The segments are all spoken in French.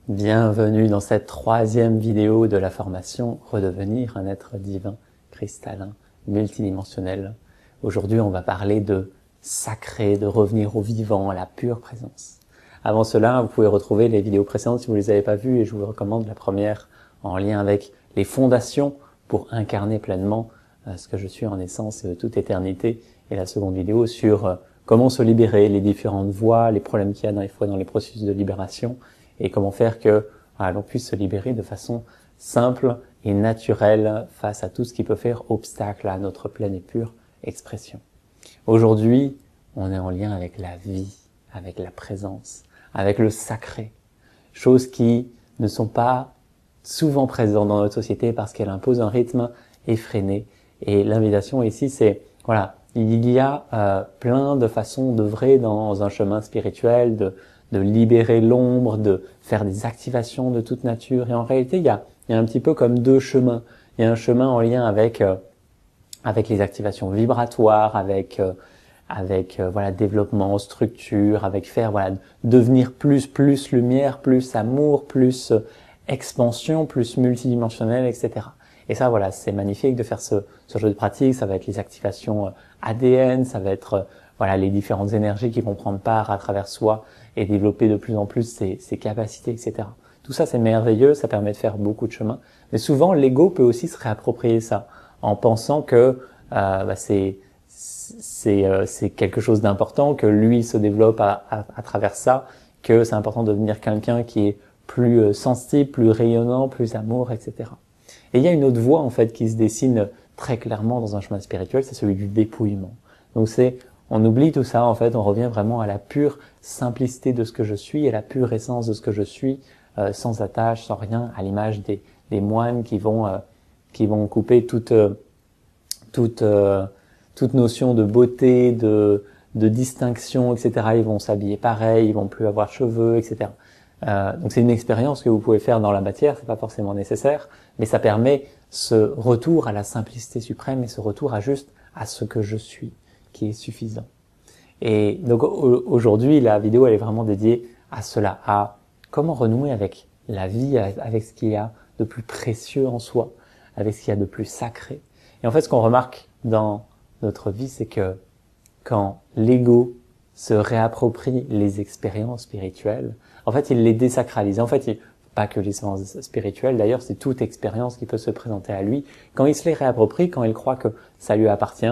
Bienvenue dans cette troisième vidéo de la formation Redevenir un être divin, cristallin, multidimensionnel. Aujourd'hui, on va parler de sacré, de revenir au vivant, à la pure présence. Avant cela, vous pouvez retrouver les vidéos précédentes si vous ne les avez pas vues et je vous recommande la première en lien avec les fondations pour incarner pleinement ce que je suis en essence et de toute éternité, et la seconde vidéo sur comment se libérer, les différentes voies, les problèmes qu'il y a dans les processus de libération, et comment faire que l'on puisse se libérer de façon simple et naturelle face à tout ce qui peut faire obstacle à notre pleine et pure expression. Aujourd'hui, on est en lien avec la vie, avec la présence, avec le sacré, choses qui ne sont pas souvent présentes dans notre société parce qu'elle impose un rythme effréné. Et l'invitation ici, c'est, il y a plein de façons d'œuvrer dans un chemin spirituel, de libérer l'ombre, de faire des activations de toute nature. Et en réalité, il y a un petit peu comme deux chemins. Il y a un chemin en lien avec les activations vibratoires, avec développement, structure, avec devenir plus lumière, plus amour, plus expansion, plus multidimensionnel, etc. Et ça, c'est magnifique de faire ce jeu de pratique. Ça va être les activations ADN, ça va être les différentes énergies qui vont prendre part à travers soi et développer de plus en plus ses capacités, etc. Tout ça, c'est merveilleux, ça permet de faire beaucoup de chemin. Mais souvent, l'ego peut aussi se réapproprier ça en pensant que c'est quelque chose d'important, que lui se développe à travers ça, que c'est important de devenir quelqu'un qui est plus sensible, plus rayonnant, plus amour, etc. Et il y a une autre voie en fait qui se dessine très clairement dans un chemin spirituel, c'est celui du dépouillement. Donc on oublie tout ça en fait, on revient vraiment à la pure simplicité de ce que je suis et la pure essence de ce que je suis, sans attache, sans rien, à l'image des moines qui vont couper toute notion de beauté, de distinction, etc. Ils vont s'habiller pareil, ils vont plus avoir de cheveux, etc. Donc c'est une expérience que vous pouvez faire dans la matière, c'est pas forcément nécessaire, mais ça permet ce retour à la simplicité suprême et ce retour à ce que je suis, qui est suffisant. Et donc aujourd'hui, la vidéo elle est vraiment dédiée à cela, à comment renouer avec la vie, avec ce qu'il y a de plus précieux en soi, avec ce qu'il y a de plus sacré. Et en fait, ce qu'on remarque dans notre vie, c'est que quand l'ego se réapproprie les expériences spirituelles, en fait, il les désacralise. En fait, pas que les expériences spirituelles, d'ailleurs, c'est toute expérience qui peut se présenter à lui. Quand il se les réapproprie, quand il croit que ça lui appartient,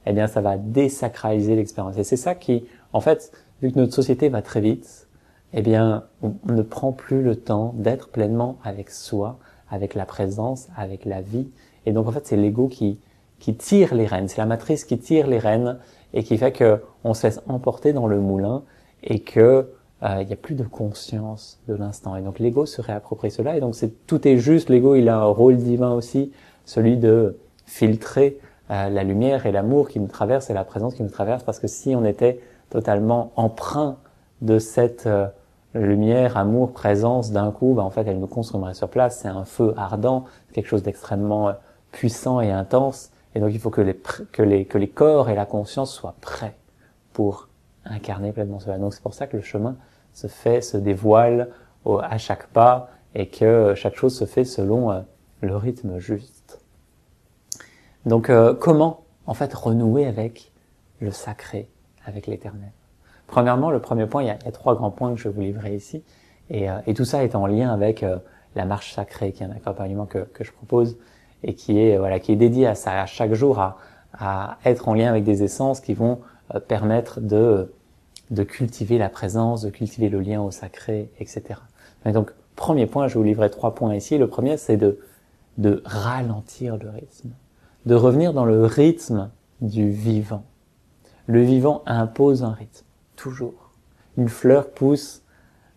eh bien, ça va désacraliser l'expérience. Et c'est ça qui, en fait, vu que notre société va très vite, eh bien, on ne prend plus le temps d'être pleinement avec soi, avec la présence, avec la vie. Et donc, en fait, c'est l'ego qui tire les rênes. C'est la matrice qui tire les rênes et qui fait que on se laisse emporter dans le moulin et que il y a plus de conscience de l'instant. Et donc l'ego se réapproprie cela. Et donc tout est juste. L'ego, il a un rôle divin aussi, celui de filtrer la lumière et l'amour qui nous traverse et la présence qui nous traverse. Parce que si on était totalement empreint de cette lumière, amour, présence d'un coup, en fait, elle nous consumerait sur place. C'est un feu ardent, quelque chose d'extrêmement puissant et intense. Et donc il faut que les corps et la conscience soient prêts pour incarner pleinement cela. Donc c'est pour ça que le chemin se dévoile à chaque pas et que chaque chose se fait selon le rythme juste. Donc comment en fait renouer avec le sacré, avec l'éternel? Premièrement, le premier point, il y a trois grands points que je vais vous livrer ici, et tout ça est en lien avec la marche sacrée, qui est un accompagnement que je propose et qui est dédié à ça, à chaque jour, à être en lien avec des essences qui vont permettre de cultiver la présence, de cultiver le lien au sacré, etc. Et donc, premier point, je vais vous livrer 3 points ici. Le premier, c'est de ralentir le rythme, de revenir dans le rythme du vivant. Le vivant impose un rythme, toujours. Une fleur pousse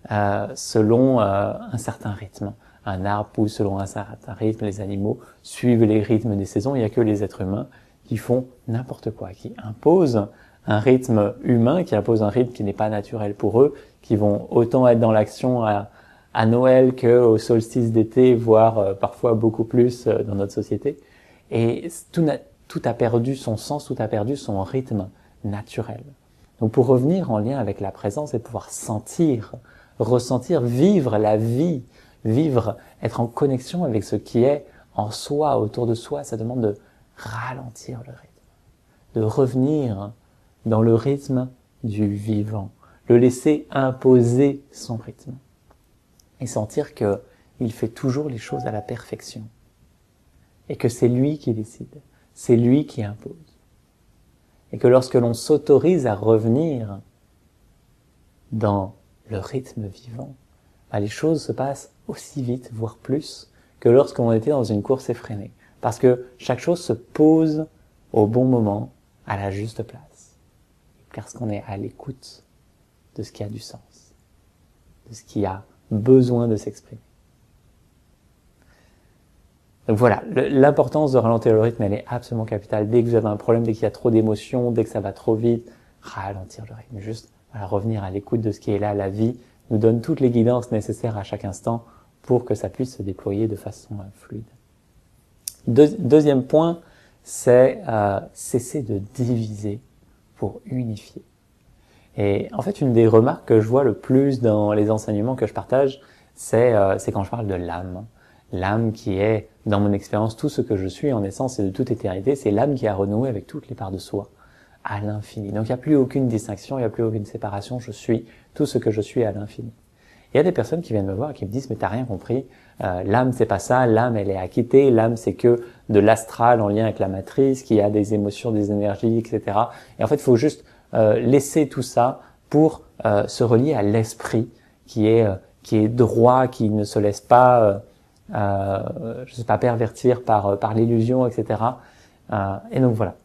selon un certain rythme. Un arbre pousse selon un certain rythme, les animaux suivent les rythmes des saisons. Il n'y a que les êtres humains qui font n'importe quoi, qui imposent un rythme humain, qui impose un rythme qui n'est pas naturel pour eux, qui vont autant être dans l'action à Noël qu'au solstice d'été, voire parfois beaucoup plus dans notre société. Et tout a perdu son sens, tout a perdu son rythme naturel. Donc pour revenir en lien avec la présence et pouvoir sentir ressentir, vivre la vie, vivre, être en connexion avec ce qui est en soi, autour de soi. Ça demande de ralentir le rythme, de revenir dans le rythme du vivant, le laisser imposer son rythme et sentir que il fait toujours les choses à la perfection et que c'est lui qui décide, c'est lui qui impose. Et que lorsque l'on s'autorise à revenir dans le rythme vivant, les choses se passent aussi vite, voire plus, que lorsqu'on était dans une course effrénée. Parce que chaque chose se pose au bon moment, à la juste place. Parce qu'on est à l'écoute de ce qui a du sens, de ce qui a besoin de s'exprimer. Donc voilà, l'importance de ralentir le rythme, elle est absolument capitale. Dès que vous avez un problème, dès qu'il y a trop d'émotions, dès que ça va trop vite, ralentir le rythme. Juste revenir à l'écoute de ce qui est là. La vie nous donne toutes les guidances nécessaires à chaque instant pour que ça puisse se déployer de façon fluide. Deuxième point, c'est cesser de diviser pour unifier. Et en fait, une des remarques que je vois le plus dans les enseignements que je partage, c'est quand je parle de l'âme. L'âme qui est, dans mon expérience, tout ce que je suis en essence et de toute éternité, c'est l'âme qui a renoué avec toutes les parts de soi, à l'infini. Donc il n'y a plus aucune distinction, il n'y a plus aucune séparation, je suis tout ce que je suis à l'infini. Il y a des personnes qui viennent me voir et qui me disent « mais t'as rien compris, l'âme c'est pas ça, l'âme elle est acquittée, l'âme c'est que de l'astral en lien avec la matrice, qui a des émotions, des énergies, etc. » Et en fait, il faut juste laisser tout ça pour se relier à l'esprit qui est droit, qui ne se laisse pas pervertir par l'illusion, etc. Et donc voilà.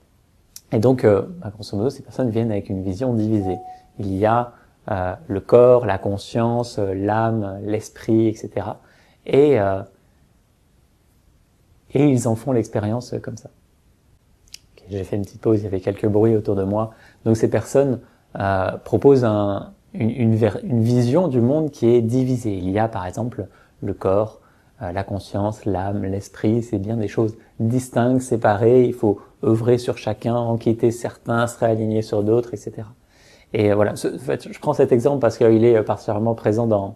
Et donc, grosso modo, ces personnes viennent avec une vision divisée. Il y a le corps, la conscience, l'âme, l'esprit, etc. Et ils en font l'expérience comme ça. Okay, j'ai fait une petite pause, il y avait quelques bruits autour de moi. Donc ces personnes proposent une vision du monde qui est divisée. Il y a par exemple le corps, la conscience, l'âme, l'esprit, c'est bien des choses distinctes, séparées, il faut œuvrer sur chacun, en quitter certains, se réaligner sur d'autres, etc. Et voilà, en fait, je prends cet exemple parce qu'il est particulièrement présent dans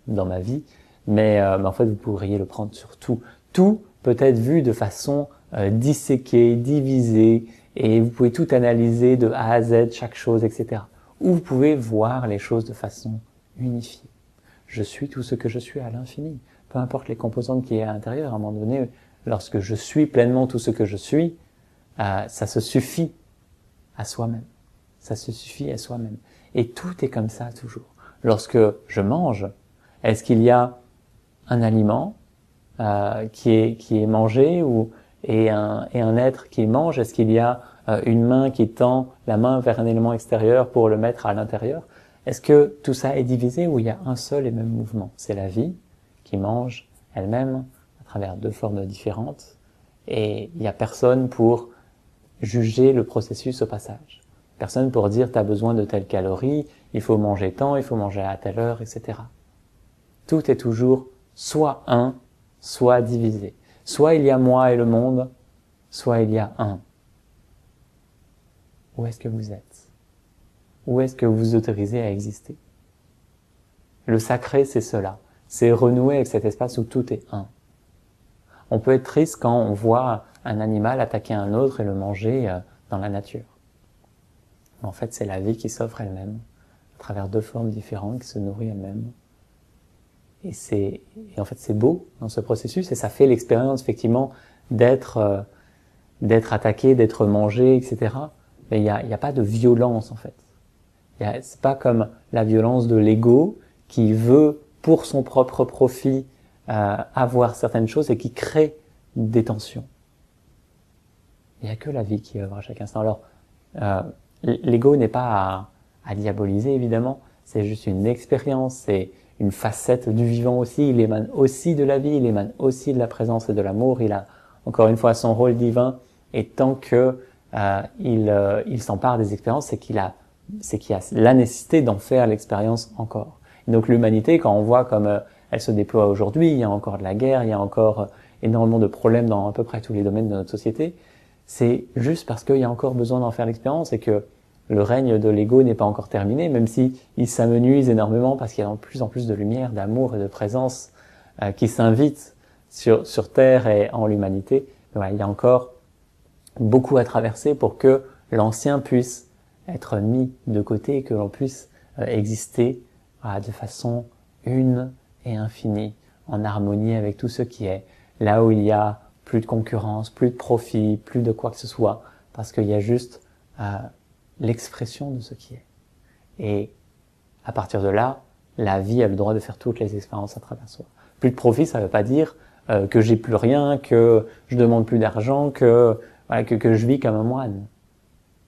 ma vie, mais en fait vous pourriez le prendre sur tout. Tout peut être vu de façon disséquée, divisée, et vous pouvez tout analyser de A à Z, chaque chose, etc. Ou vous pouvez voir les choses de façon unifiée. Je suis tout ce que je suis à l'infini. Peu importe les composantes qui est à l'intérieur, à un moment donné, lorsque je suis pleinement tout ce que je suis, ça se suffit à soi-même. Ça se suffit à soi-même. Et tout est comme ça toujours. Lorsque je mange, est-ce qu'il y a un aliment qui est mangé et un être qui mange? Est-ce qu'il y a une main qui tend la main vers un élément extérieur pour le mettre à l'intérieur? Est-ce que tout ça est divisé ou il y a un seul et même mouvement? C'est la vie qui mange elle-même à travers deux formes différentes et il n'y a personne pour juger le processus au passage. Personne pour dire t'as besoin de telles calories, il faut manger tant, il faut manger à telle heure, etc. Tout est toujours soit un, soit divisé. Soit il y a moi et le monde, soit il y a un. Où est-ce que vous êtes? Où est-ce que vous vous autorisez à exister? Le sacré, c'est cela. C'est renouer avec cet espace où tout est un. On peut être triste quand on voit un animal attaquer un autre et le manger dans la nature. En fait, c'est la vie qui s'offre elle-même, à travers deux formes différentes, qui se nourrit elle-même. Et en fait, c'est beau dans ce processus, et ça fait l'expérience, effectivement, d'être attaqué, d'être mangé, etc. Mais il y a pas de violence, en fait. C'est pas comme la violence de l'ego qui veut, pour son propre profit, avoir certaines choses et qui crée des tensions. Il n'y a que la vie qui œuvre à chaque instant. Alors, l'ego n'est pas à diaboliser, évidemment. C'est juste une expérience, c'est une facette du vivant aussi. Il émane aussi de la vie, il émane aussi de la présence et de l'amour. Il a, encore une fois, son rôle divin. Et tant que il s'empare des expériences, c'est qu'il y a la nécessité d'en faire l'expérience encore. Et donc l'humanité, quand on voit comme elle se déploie aujourd'hui, il y a encore de la guerre, il y a encore énormément de problèmes dans à peu près tous les domaines de notre société, c'est juste parce qu'il y a encore besoin d'en faire l'expérience et que le règne de l'ego n'est pas encore terminé, même si il s'amenuise énormément parce qu'il y a de plus en plus de lumière, d'amour et de présence qui s'invite sur Terre et en l'humanité. Voilà, il y a encore beaucoup à traverser pour que l'ancien puisse être mis de côté et que l'on puisse exister de façon une et infinie, en harmonie avec tout ce qui est, là où il y a plus de concurrence, plus de profit, plus de quoi que ce soit, parce qu'il y a juste l'expression de ce qui est. Et à partir de là, la vie a le droit de faire toutes les expériences à travers soi. Plus de profit, ça ne veut pas dire que j'ai plus rien, que je demande plus d'argent, que je vis comme un moine.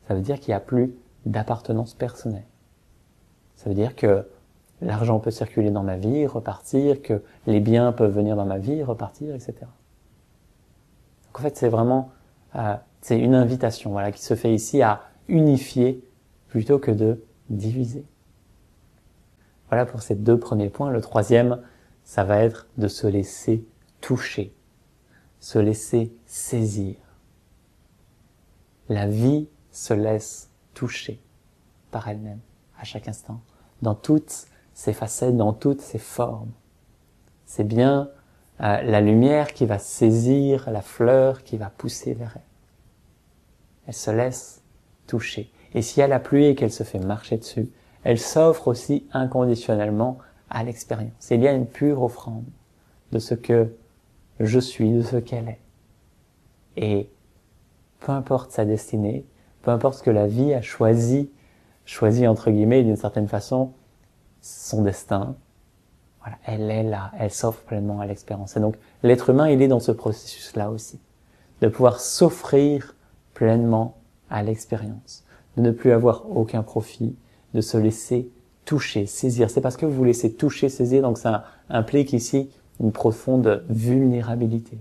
Ça veut dire qu'il n'y a plus d'appartenance personnelle. Ça veut dire que l'argent peut circuler dans ma vie, repartir, que les biens peuvent venir dans ma vie, repartir, etc. Donc en fait, c'est vraiment c'est une invitation qui se fait ici à unifier plutôt que de diviser. Voilà pour ces 2 premiers points. Le troisième, ça va être de se laisser toucher, se laisser saisir. La vie se laisse toucher par elle-même, à chaque instant, dans toutes ses facettes, dans toutes ses formes. C'est bien la lumière qui va saisir la fleur qui va pousser vers elle. Elle se laisse toucher. Et si elle a plu et qu'elle se fait marcher dessus, elle s'offre aussi inconditionnellement à l'expérience. Il y a une pure offrande de ce que je suis, de ce qu'elle est. Et peu importe sa destinée, peu importe ce que la vie a choisi entre guillemets d'une certaine façon, son destin, elle est là, elle s'offre pleinement à l'expérience. Et donc l'être humain, il est dans ce processus-là aussi, de pouvoir s'offrir pleinement à l'expérience, de ne plus avoir aucun profit, de se laisser toucher, saisir. C'est parce que vous vous laissez toucher, saisir, donc ça implique ici une profonde vulnérabilité.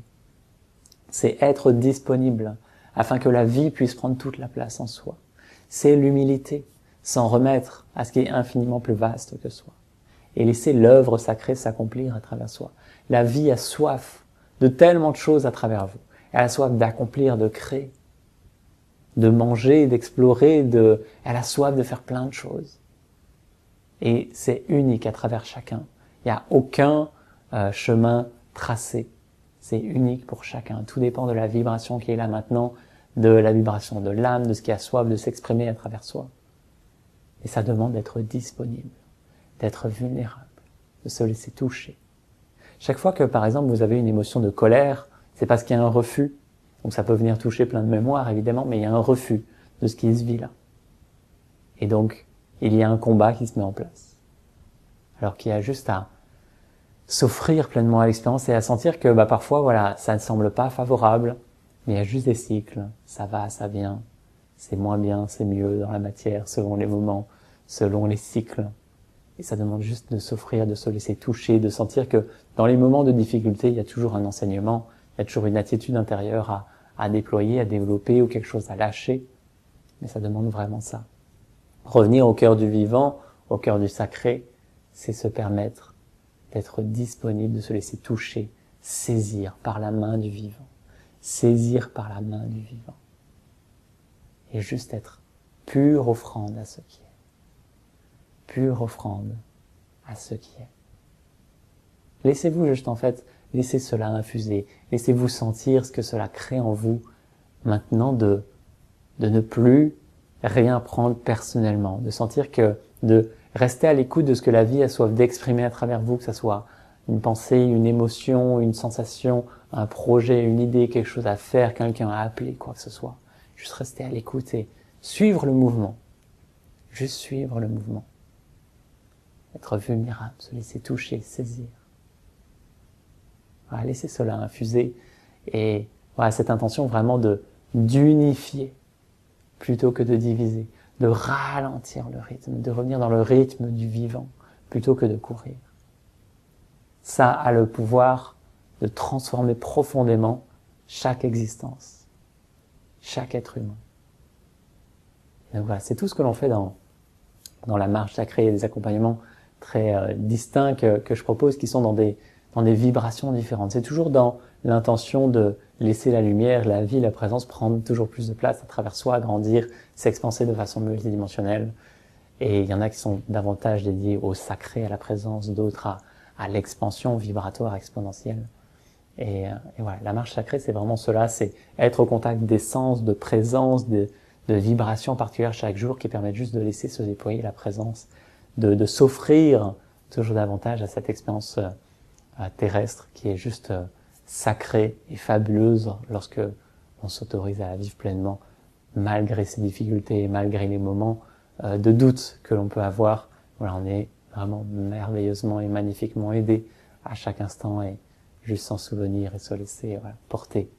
C'est être disponible afin que la vie puisse prendre toute la place en soi. C'est l'humilité, s'en remettre à ce qui est infiniment plus vaste que soi et laisser l'œuvre sacrée s'accomplir à travers soi. La vie a soif de tellement de choses à travers vous. Elle a soif d'accomplir, de créer, de manger, d'explorer, elle a soif de faire plein de choses. Et c'est unique à travers chacun. Il n'y a aucun chemin tracé. C'est unique pour chacun. Tout dépend de la vibration qui est là maintenant, de la vibration de l'âme, de ce qui a soif de s'exprimer à travers soi. Et ça demande d'être disponible, d'être vulnérable, de se laisser toucher. Chaque fois que, par exemple, vous avez une émotion de colère, c'est parce qu'il y a un refus. Donc ça peut venir toucher plein de mémoires, évidemment, mais il y a un refus de ce qui se vit là. Et donc, il y a un combat qui se met en place. Alors qu'il y a juste à s'offrir pleinement à l'expérience et à sentir que parfois, ça ne semble pas favorable, mais il y a juste des cycles. Ça va, ça vient. C'est moins bien, c'est mieux dans la matière, selon les moments, selon les cycles. Et ça demande juste de s'offrir, de se laisser toucher, de sentir que dans les moments de difficulté, il y a toujours un enseignement, il y a toujours une attitude intérieure à déployer, à développer ou quelque chose à lâcher. Mais ça demande vraiment ça. Revenir au cœur du vivant, au cœur du sacré, c'est se permettre d'être disponible, de se laisser toucher, saisir par la main du vivant. Saisir par la main du vivant. Et juste être pure offrande à ce qui est. Pure offrande à ce qui est. Laissez-vous juste laissez cela infuser. Laissez-vous sentir ce que cela crée en vous maintenant de ne plus rien prendre personnellement. De sentir de rester à l'écoute de ce que la vie a soif d'exprimer à travers vous, que ce soit une pensée, une émotion, une sensation, un projet, une idée, quelque chose à faire, quelqu'un à appeler, quoi que ce soit. Juste rester à l'écoute et suivre le mouvement. Juste suivre le mouvement. Être vulnérable, se laisser toucher, saisir. Laissez cela infuser et cette intention vraiment d'unifier plutôt que de diviser, de ralentir le rythme, de revenir dans le rythme du vivant plutôt que de courir. Ça a le pouvoir de transformer profondément chaque existence, chaque être humain. Donc c'est tout ce que l'on fait dans la marche sacrée. Il y a des accompagnements très distincts que je propose qui sont dans dans des vibrations différentes. C'est toujours dans l'intention de laisser la lumière, la vie, la présence prendre toujours plus de place à travers soi, grandir, s'expanser de façon multidimensionnelle. Et il y en a qui sont davantage dédiés au sacré, à la présence, d'autres à l'expansion vibratoire exponentielle. Et voilà, la marche sacrée, c'est vraiment cela, c'est être au contact d'essence, de présence, de vibrations particulières chaque jour qui permettent juste de laisser se déployer la présence, de s'offrir toujours davantage à cette expérience terrestre qui est juste sacrée et fabuleuse lorsque on s'autorise à la vivre pleinement, malgré ses difficultés, malgré les moments de doute que l'on peut avoir. Voilà, on est vraiment merveilleusement et magnifiquement aidé à chaque instant et juste s'en souvenir et se laisser porter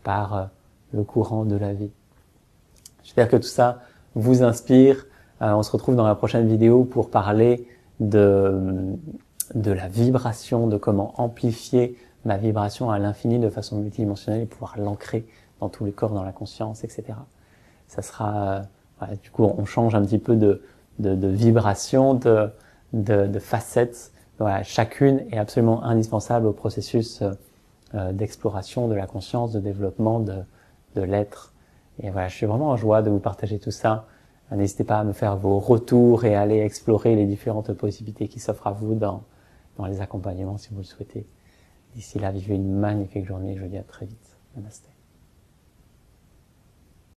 par le courant de la vie. J'espère que tout ça vous inspire. On se retrouve dans la prochaine vidéo pour parler de la vibration, de comment amplifier ma vibration à l'infini de façon multidimensionnelle et pouvoir l'ancrer dans tous les corps, dans la conscience, etc. Ça sera, du coup, on change un petit peu de vibration, de facettes. Voilà, chacune est absolument indispensable au processus d'exploration de la conscience, de développement de l'être. Et voilà, je suis vraiment en joie de vous partager tout ça. N'hésitez pas à me faire vos retours et à aller explorer les différentes possibilités qui s'offrent à vous dans les accompagnements si vous le souhaitez. D'ici là, vivez une magnifique journée. Je vous dis à très vite. Namasté.